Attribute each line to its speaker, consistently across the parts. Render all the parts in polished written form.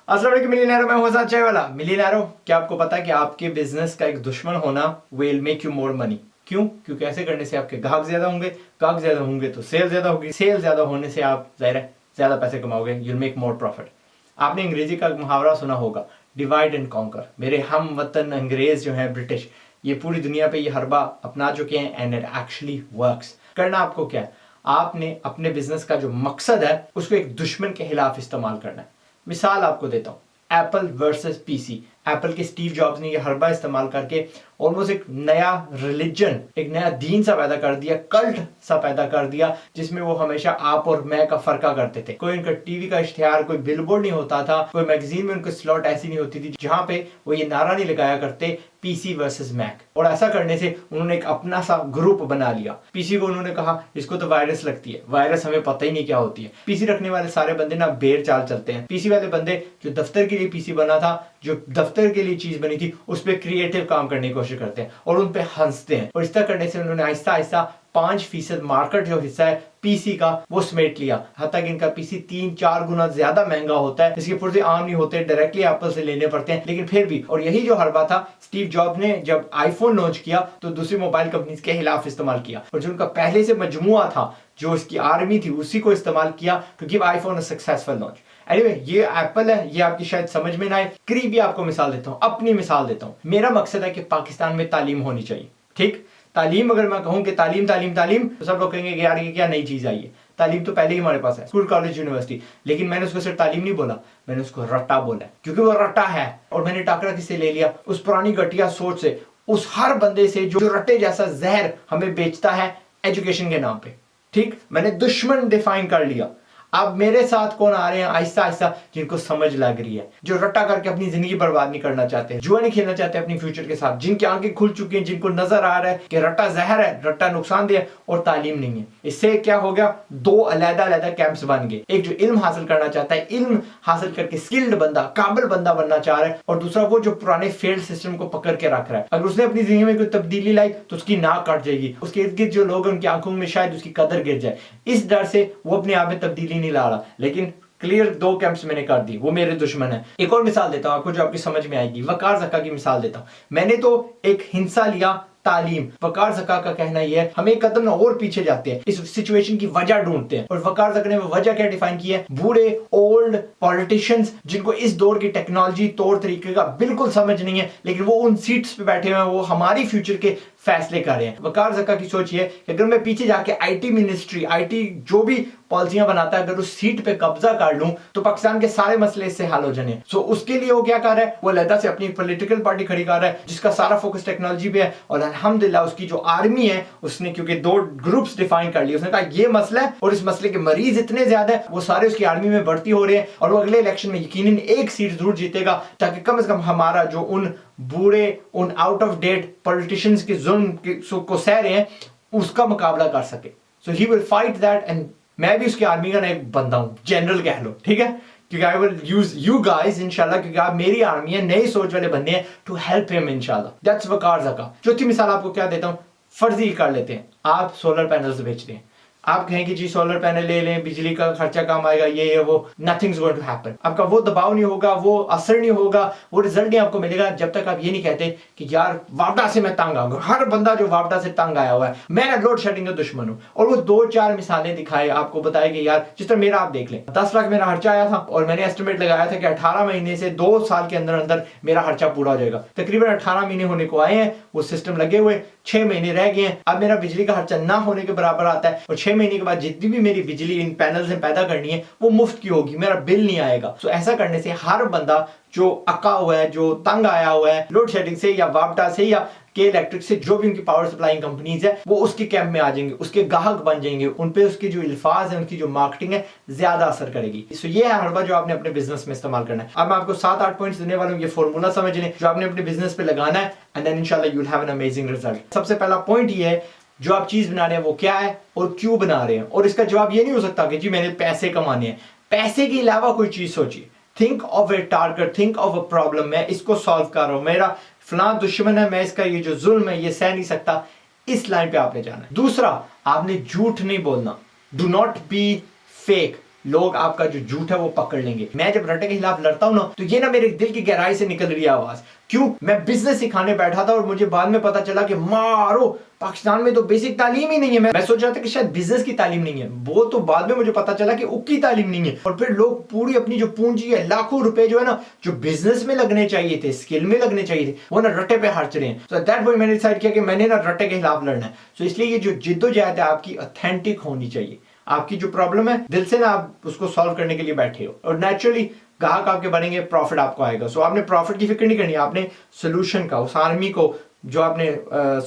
Speaker 1: अस्सलाम वालेकुम मिलियनेरो, मैं हूं हसन चाय वाला। मिलियनेरो, क्या आपको पता है कि आपके बिजनेस का एक दुश्मन होना will make you more money? क्यों? क्योंकि ऐसे करने से आपके ग्राहक ज्यादा होंगे, ग्राहक ज्यादा होंगे तो सेल ज्यादा होगी, सेल ज्यादा होने से आप जाहिर है ज्यादा पैसे कमाओगे, यूल मेक मोर प्रॉफिट। आपने अंग्रेजी का मुहावरा सुना होगा, डिवाइड एंड कॉन्कर। मेरे हम वतन अंग्रेज जो है ब्रिटिश, ये पूरी दुनिया पे ये हरबा अपना चुके हैं एंड इट एक्चुअली वर्क्स। करना आपको क्या है, आपने अपने बिजनेस का जो मकसद है उसको एक दुश्मन के खिलाफ इस्तेमाल करना है। मिसाल आपको देता हूं, एप्पल वर्सेस पीसी। एप्पल के स्टीव जॉब्स ने यह हरबा इस्तेमाल करके ऑलमोस्ट एक नया रिलीजन, एक नया दीन सा पैदा कर दिया, कल्ट सा पैदा कर दिया, जिसमें वो हमेशा आप और मैं का फर्का करते थे। कोई उनका टीवी का इश्तिहार, कोई बिलबोर्ड नहीं होता था, कोई मैगजीन में उनकी स्लॉट ऐसी नहीं होती थी जहां पे वो ये नारा नहीं लगाया करते पीसी वर्सेस मैक। और ऐसा करने से उन्होंने एक अपना सा ग्रुप बना लिया। पीसी को उन्होंने कहा इसको तो वायरस लगती है, वायरस हमें पता ही नहीं क्या होती है। पीसी रखने वाले सारे बंदे ना बेर चाल चलते हैं। पीसी वाले बंदे जो दफ्तर के लिए पीसी बना था, जो दफ्तर के लिए चीज बनी थी, उस पर क्रिएटिव काम करने की कोशिश करते हैं और उन पे हंसते हैं। और इस तरह करने से उन्होंने आहिस्ता आहिस्ता 5% मार्केट जो हिस्सा है पीसी का वो समेट लिया। हत्ता कि इनका पीसी 3-4 गुना ज्यादा महंगा होता है, इसके पुर्जे आम नहीं होते, डायरेक्टली एप्पल से लेने पड़ते हैं, लेकिन फिर भी। और यही जो हरबा था स्टीव जॉब ने जब आईफोन लॉन्च किया तो दूसरी मोबाइल कंपनीज के खिलाफ इस्तेमाल किया, और जो उनका पहले से मजमुआ था, जो इसकी आर्मी थी, उसी को इस्तेमाल किया to give iPhone a successful launch. Anyway, ये एप्पल है, ये आपकी शायद समझ में ना आए। करीबी आपको मिसाल देता हूं, अपनी मिसाल देता हूं। मेरा मकसद है कि पाकिस्तान में तालीम होनी चाहिए। ठीक, तालीम अगर मैं कहूं कि तालीम तालीम तालीम, तो सब लोग कहेंगे कि यार ये क्या नई चीज आई है। तालीम तो पहले ही हमारे पास है, स्कूल कॉलेज यूनिवर्सिटी। लेकिन मैंने उसको सिर्फ तालीम नहीं बोला, मैंने उसको रट्टा बोला, क्योंकि वो रट्टा है। और मैंने टाकरा किससे ले लिया? उस पुरानी घटिया सोच से, उस हर बंदे से जो रट्टे जैसा जहर हमें बेचता है एजुकेशन के नाम पे। ठीक, मैंने दुश्मन डिफाइन कर लिया। अब मेरे साथ कौन आ रहे हैं आहिस्ता आहिस्ता, जिनको समझ लग रही है, जो रट्टा करके अपनी जिंदगी बर्बाद नहीं करना चाहते, जुआ नहीं खेलना चाहते अपनी फ्यूचर के साथ, जिनकी आंखें खुल चुकी हैं, जिनको नजर आ रहा है कि रट्टा जहर है, रट्टा नुकसानदेह है और तालीम नहीं है। इससे क्या हो गया, दो अलग-अलग कैंप्स बन गए। एक जो इल्म हासिल करना चाहता है, इल्म हासिल करके स्किल्ड बंदा, काबिल बंदा बनना चाह रहा है, और दूसरा वो जो पुराने फेल्ड सिस्टम को पकड़ के रख रहा है। अगर उसने अपनी जिंदगी में कोई तब्दीली लाई तो उसकी नाक कट जाएगी, उसके इर्द गिर्द जो लोग, उनकी आंखों में शायद उसकी कदर गिर जाए। इस डर से वो अपने आप में तब्दीली नहीं ला रहा। लेकिन क्लियर दो कैंप्स मैंने कर दी, वो मेरे दुश्मन है। एक और मिसाल देता हूं आपको जो आपकी समझ में आएगी। वकार ज़का की मिसाल देता हूं। मैंने तो एक हिंसा लिया, तालीम। वकार ज़का का कहना यह है, हम एक कदम और पीछे जाते हैं, इस सिचुएशन की वजह ढूंढते हैं। और वकार ज़का ने वो वजह क्या डिफाइन की है? बूढ़े ओल्ड पॉलिटिशियंस जिनको इस दौर की टेक्नोलॉजी तौर तरीके का बिल्कुल समझ नहीं है, लेकिन वो उन सीट्स पे बैठे हुए हैं, वो हमारी फ्यूचर के फैसले कर रहे हैं। वकार ज़का की सोच ये है कि अगर मैं पीछे जाके आईटी मिनिस्ट्री, आईटी जो भी पॉलिसियां बनाता है, अगर उस सीट पे कब्जा कर लूं तो पाकिस्तान के सारे मसले इससे हल हो जाने। सो उसके लिए वो क्या कर रहा है, वो अलहदा से अपनी पॉलिटिकल पार्टी खड़ी कर रहा है जिसका सारा फोकस टेक्नोलॉजी पे है। और अल्हम्दुलिल्लाह उसकी जो आर्मी है, उसने क्योंकि 2 ग्रुप्स डिफाइन कर लिए, उसने कहा ये मसला है और इस मसले के मरीज इतने ज्यादा है, वो सारे उसकी आर्मी में भर्ती हो रहे हैं, और वो अगले इलेक्शन में यकीनन एक सीट जरूर जीतेगा, ताकि कम से कम हमारा जो उन बूढ़े, उन आउट ऑफ डेट पॉलिटिशियंस के जुल्म को सह रहे हैं, उसका मुकाबला कर सके। So he will fight that, and मैं भी उसकी आर्मी का ना एक बंदा हूं, जनरल कह लो, ठीक है, क्योंकि I will use you guys इंशाल्लाह, क्योंकि आप मेरी आर्मी है, नई सोच वाले बंदे हैं, टू हेल्प हिम इंशाल्लाह। दैट्स वकार ज़का। चौथी मिसाल आपको क्या देता हूं, फर्जी कर लेते हैं, आप सोलर पैनल्स बेचते हैं। आप कहें कि जी सोलर पैनल ले लें, बिजली का खर्चा कम आएगा, ये वो, नथिंग्स गोइंग टू हैपन। आपका वो दबाव नहीं होगा, वो असर नहीं होगा, वो रिजल्ट नहीं आपको मिलेगा जब तक आप ये नहीं कहते कि यार वापडा से मैं तंग आऊंगा। हर बंदा जो वापडा से तंग आया हुआ है, मैं लोड शेडिंग का दुश्मन हूं। और वो 2-4 मिसालें दिखाए, आपको बताए कि यार जिस तरह मेरा आप देख लें, 10 लाख मेरा खर्चा आया था और मैंने एस्टिमेट लगाया था कि 18 महीने से 2 साल के अंदर अंदर मेरा खर्चा पूरा हो जाएगा। तकरीबन 18 महीने होने को आए हैं, वो सिस्टम लगे हुए, 6 महीने रह गए हैं। अब मेरा बिजली का खर्चा ना होने के बराबर आता है, और 6 महीने के बाद जितनी भी मेरी बिजली इन पैनल से पैदा करनी है वो मुफ्त की होगी, मेरा बिल नहीं आएगा। सो ऐसा करने से हर बंदा जो अका हुआ है, जो तंग आया हुआ है लोड शेडिंग से या वापडा से या के इलेक्ट्रिक से, जो भी उनकी पावर सप्लाइंग कंपनीज है, वो उसके कैंप में आ जाएंगे, उसके ग्राहक बन जाएंगे, उन पे उसकी जो अल्फाज है, उनकी जो मार्केटिंग है, ज्यादा असर करेगी। सो ये है हरबा जो आपने अपने बिजनेस में इस्तेमाल करना है। अब मैं आपको 7-8 पॉइंट्स देने वाला हूं, ये फॉर्मूला समझ लें जो आपने अपने बिजनेस पे लगाना है, एंड देन इंशाल्लाह you will have an amazing result. सबसे पहला पॉइंट ये है, जो आप चीज बना रहे हैं वो क्या है और क्यों बना रहे हैं। और इसका जवाब ये नहीं हो सकता कि जी मैंने पैसे कमाने हैं। पैसे के अलावा कोई चीज सोचिए। Think of A target, think of a problem, मैं इसको सॉल्व कर रहा हूं, मेरा फलां दुश्मन है, मैं इसका ये जो जुल्म है ये सह नहीं सकता। इस लाइन पे आपने जाना है। दूसरा, आपने झूठ नहीं बोलना। Do not be fake. लोग आपका जो झूठ है वो पकड़ लेंगे। मैं जब रट्टे के खिलाफ लड़ता हूं ना, तो ये ना मेरे दिल की गहराई से निकल रही है आवाज। क्यों? मैं बिजनेस सिखाने बैठा था और मुझे बाद में पता चला कि मारो, पाकिस्तान में तो बेसिक तालीम ही नहीं है। मैं सोच रहा था कि शायद बिजनेस की तालीम नहीं है, वो तो बाद में मुझे पता चला कि उसकी तालीम नहीं है। और फिर लोग पूरी अपनी जो पूंजी है, लाखों रुपए जो है ना, जो बिजनेस में लगने चाहिए थे, स्किल में लगने चाहिए थे, वो ना रट्टे पे खर्च रहे हैं। सो दैट पॉइंट मैंने डिसाइड किया कि मैंने ना रट्टे के खिलाफ लड़ना है। सो इसलिए ये जो जिद्दोजहद है आपकी ऑथेंटिक होनी चाहिए। आपकी जो प्रॉब्लम है दिल से ना आप उसको सॉल्व करने के लिए बैठे हो, और नेचुरली ग्राहक आपके बनेंगे, प्रॉफिट आपको आएगा। सो आपने प्रॉफिट की फिक्र नहीं करनी, आपने सोल्यूशन का, उस आर्मी को जो आपने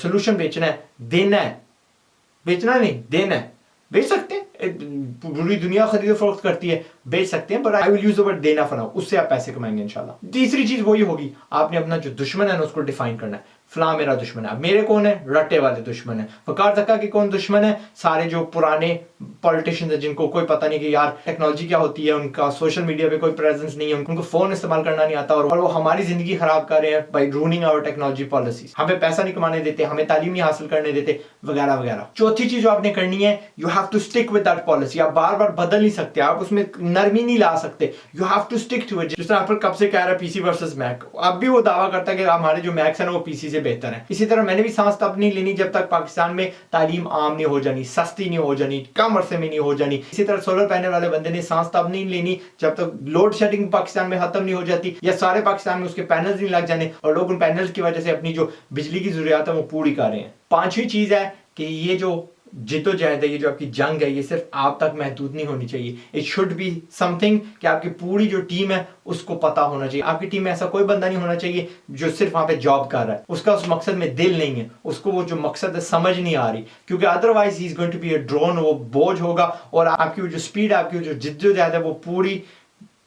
Speaker 1: सोल्यूशन बेचना है, देना है, बेचना नहीं देना है। बेच सकते हैं, पूरी दुनिया खरीद फरोख्त करती है, बेच सकते हैं, पर I will use the word देना फॉर नाउ। उससे आप पैसे कमाएंगे इंशाल्लाह। तीसरी चीज वही होगी, आपने अपना जो दुश्मन है ना उसको डिफाइन करना है। फला मेरा दुश्मन है। मेरे कौन है? रट्टे वाले दुश्मन है। वकार धक्का के कौन दुश्मन है? सारे जो पुराने पॉलिटिशियंस हैं जिनको कोई पता नहीं कि यार टेक्नोलॉजी क्या होती है, उनका सोशल मीडिया पे कोई प्रेजेंस नहीं है, उनको फोन इस्तेमाल करना नहीं आता, और वो हमारी जिंदगी खराब कर रहे हैं by running our technology policies. हमें पैसा नहीं कमाने देते, हमें तालीम नहीं हासिल करने देते, वगैरह वगैरह। चौथी चीज जो आपने करनी है, you have to stick with that policy. आप बार बार बदल नहीं सकते, आप उसमें नरमी नहीं ला सकते। You have to stick to it. जिस तरह पर कब से कह रहा है पीसी वर्सेस मैक, अब भी वो दावा करता है कि हमारे जो मैक्स है ना वो पीसी से बेहतर है। इसी तरह मैंने भी सांस तब नहीं लेनी जब तक पाकिस्तान में तालीम आम नहीं हो जानी, सस्ती नहीं हो जानी, कम अरसे में नहीं हो जानी। इसी तरह सोलर पैनल वाले बंदे ने सांस तब नहीं लेनी जब तक लोड शेडिंग पाकिस्तान में खत्म नहीं हो जाती, या सारे पाकिस्तान में उसके पैनल्स नहीं लग जाने और लोग उन पैनल्स की वजह से अपनी जो बिजली की जरूरत है वो पूरी कर रहे हैं। पांचवी चीज है कि ये जो जिद्दोजहद है, ये जो आपकी जंग है, ये सिर्फ आप तक महदूद नहीं होनी चाहिए। इट शुड बी समथिंग कि आपकी पूरी जो टीम है उसको पता होना चाहिए। आपकी टीम में ऐसा कोई बंदा नहीं होना चाहिए जो सिर्फ वहां पे जॉब कर रहा है, उसका उस मकसद में दिल नहीं है, उसको वो जो मकसद है समझ नहीं आ रही, क्योंकि otherwise he is going to be a drone, वो बोझ होगा। और आपकी वो जो स्पीड, आपकी जो जिद्दोजहद है, वो पूरी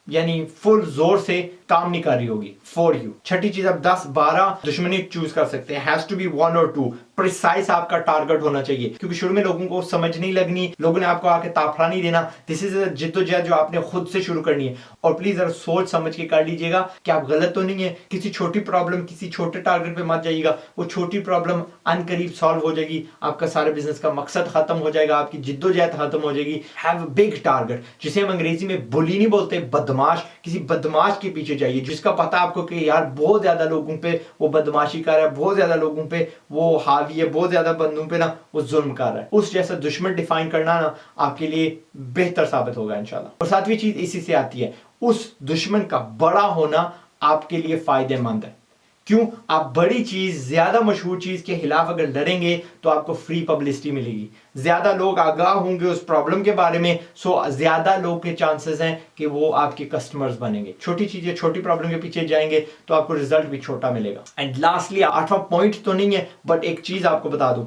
Speaker 1: यानी फुल जोर से काम नहीं कर रही होगी फॉर यू। छठी चीज, आप 10-12 दुश्मनी चूज कर सकते हैं। Has to be 1 or 2। Precise आपका टारगेट होना चाहिए, क्योंकि शुरू में लोगों को समझ नहीं लगनी, लोगों ने आपको आके ताफरा नहीं देना। दिस इज जिद्दोजहद जो आपने खुद से शुरू करनी है। और प्लीज जरा सोच समझ के कर लीजिएगा कि आप गलत तो नहीं है। किसी छोटी प्रॉब्लम, किसी छोटे टारगेट पे मत जाइएगा। वो छोटी प्रॉब्लम अनकरीब सॉल्व हो जाएगी, आपका सारे बिजनेस का मकसद खत्म हो जाएगा, आपकी जिद्दोजहद खत्म हो जाएगी। हैव अ बिग टारगेट, जिसे हम अंग्रेजी में बुली नहीं बोलते, बदमाश। किसी बदमाश के पीछे जाइए जिसका पता आपको कि यार बहुत ज्यादा लोगों पे वो बदमाशी कर रहा है, बहुत ज्यादा लोगों पे वो हावी है, बहुत ज्यादा बंदों पे ना वो जुल्म कर रहा है। उस जैसा दुश्मन डिफाइन करना ना आपके लिए बेहतर साबित होगा इंशाल्लाह। और सातवीं चीज इसी से आती है, उस दुश्मन का बड़ा होना आपके लिए फायदेमंद है। क्यों? आप बड़ी चीज, ज्यादा मशहूर चीज के खिलाफ अगर लड़ेंगे तो आपको फ्री पब्लिसिटी मिलेगी, ज्यादा लोग आगाह होंगे उस प्रॉब्लम के बारे में, सो ज्यादा लोग के चांसेस हैं कि वो आपके कस्टमर्स बनेंगे। छोटी चीजें, छोटी प्रॉब्लम के पीछे जाएंगे तो आपको रिजल्ट भी छोटा मिलेगा। एंड लास्टली, 8वां पॉइंट तो नहीं है, बट एक चीज आपको बता दूं,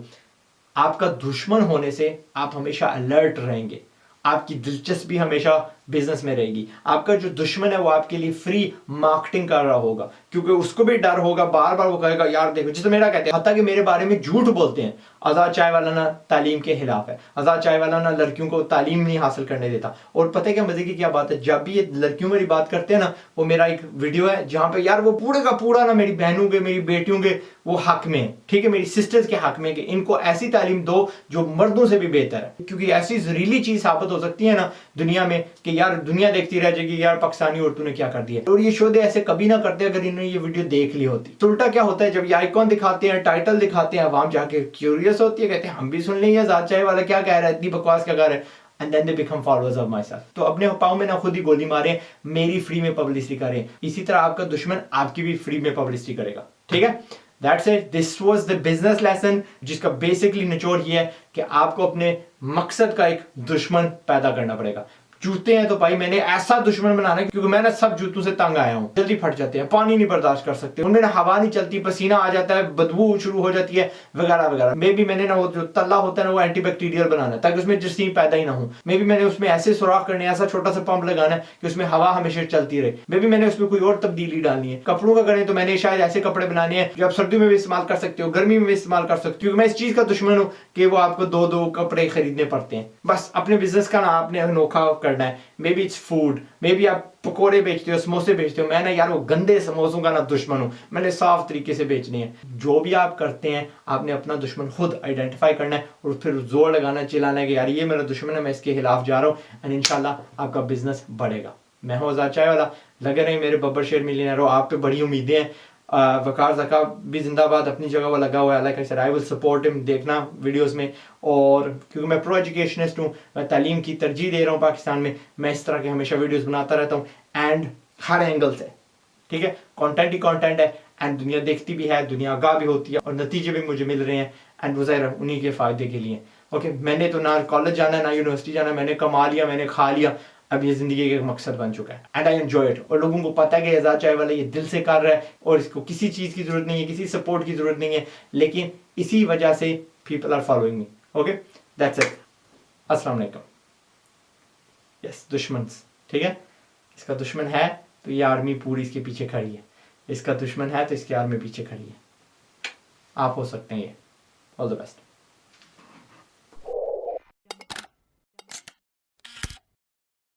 Speaker 1: आपका दुश्मन होने से आप हमेशा अलर्ट रहेंगे, आपकी दिलचस्पी हमेशा बिजनेस में रहेगी। आपका जो दुश्मन है वो आपके लिए फ्री मार्केटिंग कर रहा होगा, क्योंकि उसको भी डर होगा, बार बार वो कहेगा यार देखो, जिसे मेरा कहते हैं, हत्ता कि मेरे बारे में झूठ बोलते हैं। आजाद चाय वाला ना तालीम के खिलाफ है, आजाद चाय वाला ना लड़कियों को तालीम नहीं हासिल करने देता। और पता है क्या मजे की क्या बात है, जब भी ये लड़कियों मेरी बात करते हैं ना, वो मेरा एक वीडियो है जहां पे यार वो पूरे का पूरा ना मेरी बहनों के, मेरी बेटियों के वो हक में, ठीक है, मेरी सिस्टर्स के हक में, कि इनको ऐसी तालीम दो जो मर्दों से भी बेहतर है। क्योंकि ऐसी जहरीली चीज साबित हो सकती है ना दुनिया में कि यार दुनिया देखती रह जाएगी यार पाकिस्तानी औरतों ने क्या कर दिया। और ये शोधे ऐसे कभी ना करते अगर इन्होंने ये वीडियो देख ली होती। तो उल्टा क्या होता है, जब ये आइकॉन दिखाते हैं, टाइटल दिखाते हैं, आवाम जाके क्यूरियस होती है, कहते हैं हम भी सुन लेंगे आजाद चाय वाला क्या कह रहा है, इतनी बकवास क्या कर रहा है, and then they become followers of myself। तो अपने पाँव में ना खुद ही गोली मारें, मेरी फ्री में पब्लिसिटी करें। इसी तरह आपका दुश्मन आपकी भी फ्री में पब्लिसिटी करेगा, ठीक है। That's it. This was the business lesson, जिसका बेसिकली निचोड़ ये है कि आपको अपने मकसद का एक दुश्मन पैदा करना पड़ेगा। जूते हैं तो भाई मैंने ऐसा दुश्मन बनाना है, क्योंकि मैं ना सब जूतों से तंग आया हूँ, जल्दी फट जाते हैं, पानी नहीं बर्दाश्त कर सकते, उनमें ना हवा नहीं चलती, पसीना आ जाता है, बदबू शुरू हो जाती है, वगैरह वगैरह। मे भी मैंने ना वो जो तल्ला होता है ना वो एंटीबैक्टीरियल बनाना है ताकि उसमें जरासीम पैदा ही ना हो। मे भी मैंने उसमें ऐसे सुराख करने, ऐसा छोटा सा पंप लगाना है कि उसमें हवा हमेशा चलती रहे। मे भी मैंने उसमें कोई और तब्दीली डालनी है। कपड़ों का करें तो मैंने शायद ऐसे कपड़े बनाने हैं जो आप सर्दियों में भी इस्तेमाल कर सकते हो, गर्मी में भी इस्तेमाल कर सकते हो, क्योंकि मैं इस चीज का दुश्मन हूँ कि वो आपको 2-2 कपड़े खरीदने पड़ते हैं। बस अपने बिजनेस का ना आपने अनोखा कर करना है, may be its food, may be आप पकोड़े बेचते हो, समोसे बेचते हो, मैं ना यार वो गंदे समोसों का ना दुश्मन हूँ, मैंने साफ तरीके से बेचने हैं। जो भी आप करते हैं आपने अपना दुश्मन खुद आइडेंटिफाई करना है और फिर जोर लगाना, चिल्लाना है कि यार ये मेरा दुश्मन है, मैं इसके खिलाफ जा रहा हूँ, एंड इंशाल्लाह आपका बिजनेस बढ़ेगा। मैं हूँ आजाद चाय वाला, लगे रहे मेरे बब्बर शेयर मिलियनेयर हो, आप पे बड़ी उम्मीदें हैं। वकार ज़का भी जिंदाबाद, अपनी जगह वो लगा हुआ है, like I said I will support him, देखना वीडियोस में। और क्योंकि मैं प्रो एजुकेशनिस्ट हूँ, मैं तालीम की तरजीह दे रहा हूँ पाकिस्तान में, मैं इस तरह के हमेशा वीडियोस बनाता रहता हूँ एंड हर एंगल से, ठीक है, कंटेंट ही कंटेंट है एंड दुनिया देखती भी है, दुनिया आगाह भी होती है और नतीजे भी मुझे मिल रहे हैं एंड वो ज़ाहिर उन्हीं के फ़ायदे के लिए। ओके, मैंने तो ना कॉलेज जाना है ना यूनिवर्सिटी जाना, मैंने कमा लिया, मैंने खा लिया, अब ये जिंदगी का एक मकसद बन चुका है एंड आई एंजॉय इट। और लोगों को पता है कि आजाद चाय वाला ये दिल से कर रहा है और इसको किसी चीज़ की ज़रूरत नहीं है, किसी सपोर्ट की ज़रूरत नहीं है, लेकिन इसी वजह से people are following me. Okay, that's it. अस्सलाम वालेकुम। यस, दुश्मन, ठीक है, इसका दुश्मन है तो ये आर्मी पूरी इसके पीछे खड़ी है, इसका दुश्मन है तो इसकी आर्मी पीछे खड़ी है। आप हो सकते हैं ये। All the best.